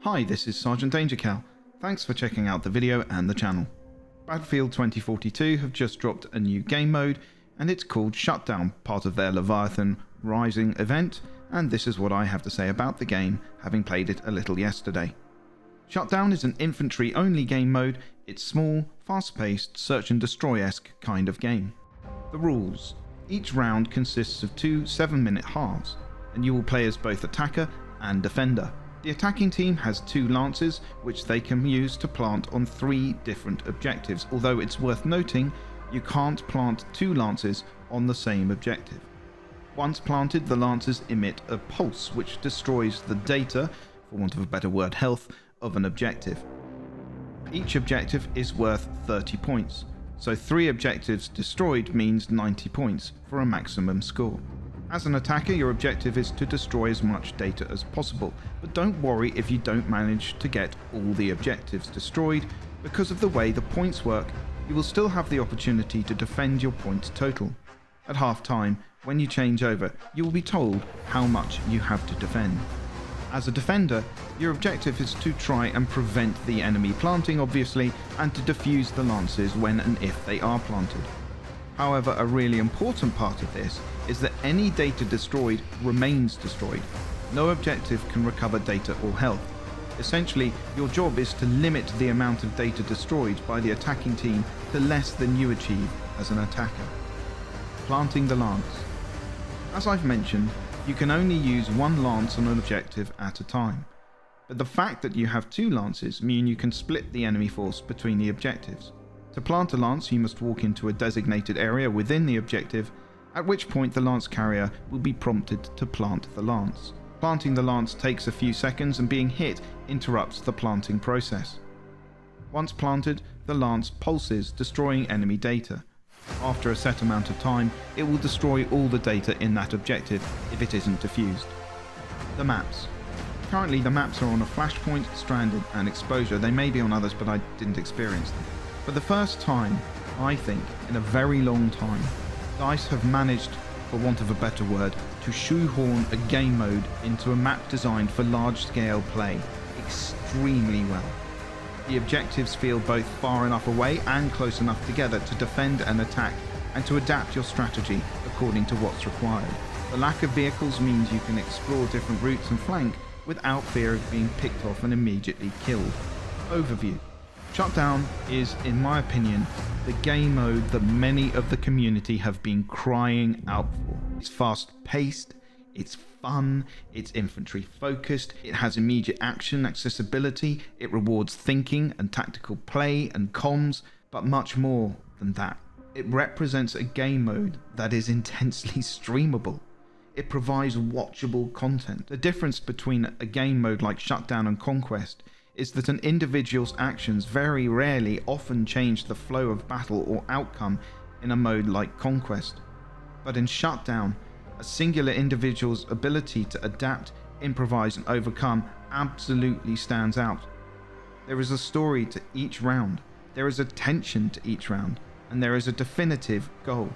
Hi, this is Sergeant Dangercal. Thanks for checking out the video and the channel. Battlefield 2042 have just dropped a new game mode, and it's called Shutdown, part of their Leviathan Rising event, and this is what I have to say about the game, having played it a little yesterday. Shutdown is an infantry only game mode. It's small, fast-paced, search and destroy-esque kind of game. The rules. Each round consists of two 7-minute halves, and you will play as both attacker and defender. The attacking team has 2 lances, which they can use to plant on 3 different objectives, although it's worth noting you can't plant 2 lances on the same objective. Once planted, the lances emit a pulse which destroys the data, for want of a better word, health, of an objective. Each objective is worth 30 points, so 3 objectives destroyed means 90 points for a maximum score. As an attacker, your objective is to destroy as much data as possible, but don't worry if you don't manage to get all the objectives destroyed. Because of the way the points work, you will still have the opportunity to defend your point total. At half time, when you change over, you will be told how much you have to defend. As a defender, your objective is to try and prevent the enemy planting, obviously, and to defuse the lances when and if they are planted. However, a really important part of this is that any data destroyed remains destroyed. No objective can recover data or health. Essentially, your job is to limit the amount of data destroyed by the attacking team to less than you achieve as an attacker. Planting the lance. As I've mentioned, you can only use 1 lance on an objective at a time, but the fact that you have 2 lances mean you can split the enemy force between the objectives. To plant a lance, you must walk into a designated area within the objective, at which point the lance carrier will be prompted to plant the lance. Planting the lance takes a few seconds, and being hit interrupts the planting process. Once planted, the lance pulses, destroying enemy data. After a set amount of time, it will destroy all the data in that objective if it isn't defused. The maps. Currently the maps are on a Flashpoint, Stranded and Exposure. They may be on others, but I didn't experience them. For the first time, I think, in a very long time, DICE have managed, for want of a better word, to shoehorn a game mode into a map designed for large-scale play extremely well. The objectives feel both far enough away and close enough together to defend and attack, and to adapt your strategy according to what's required. The lack of vehicles means you can explore different routes and flank without fear of being picked off and immediately killed. Overview. Shutdown is, in my opinion, the game mode that many of the community have been crying out for. It's fast-paced, it's fun, it's infantry focused, it has immediate action accessibility, it rewards thinking and tactical play and comms, but much more than that. It represents a game mode that is intensely streamable. It provides watchable content. The difference between a game mode like Shutdown and Conquest is that an individual's actions very rarely often change the flow of battle or outcome in a mode like Conquest. But in Shutdown, a singular individual's ability to adapt, improvise and overcome absolutely stands out. There is a story to each round, there is a tension to each round, and there is a definitive goal.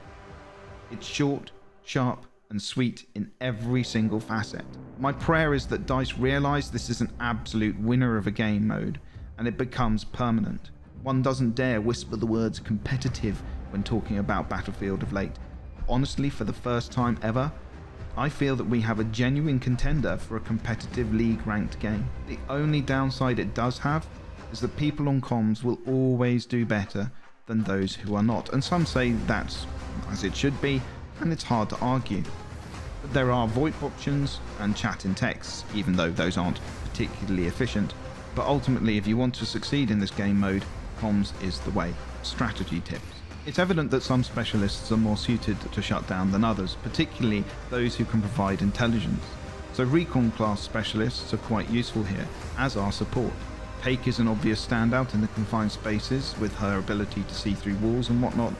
It's short, sharp and sweet in every single facet. My prayer is that DICE realise this is an absolute winner of a game mode, and it becomes permanent. One doesn't dare whisper the words competitive when talking about Battlefield of late. Honestly, for the first time ever, I feel that we have a genuine contender for a competitive league ranked game. The only downside it does have is that people on comms will always do better than those who are not, and some say that's as it should be, and it's hard to argue. But there are VoIP options and chat in text, even though those aren't particularly efficient. But ultimately, if you want to succeed in this game mode, comms is the way. Strategy tips. It's evident that some specialists are more suited to Shutdown than others, particularly those who can provide intelligence. So recon class specialists are quite useful here, as are support. Take is an obvious standout in the confined spaces with her ability to see through walls and whatnot,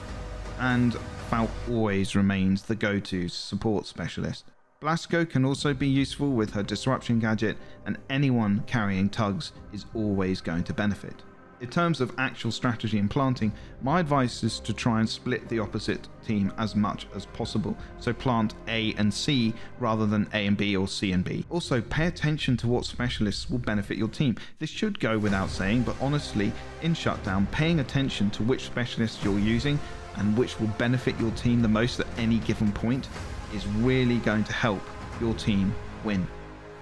and Falk always remains the go-to support specialist. Blasco can also be useful with her disruption gadget, and anyone carrying tugs is always going to benefit. In terms of actual strategy and planting, my advice is to try and split the opposite team as much as possible. So plant A and C rather than A and B or C and B. Also, pay attention to what specialists will benefit your team. This should go without saying, but honestly, in Shutdown, paying attention to which specialists you're using and which will benefit your team the most at any given point is really going to help your team win.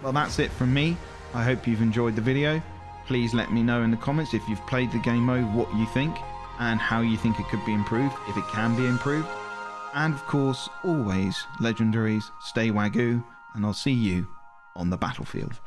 Well, that's it from me. I hope you've enjoyed the video. Please let me know in the comments if you've played the game mode, what you think, and how you think it could be improved, if it can be improved. And of course, always, legendaries, stay Wagyu, and I'll see you on the battlefield.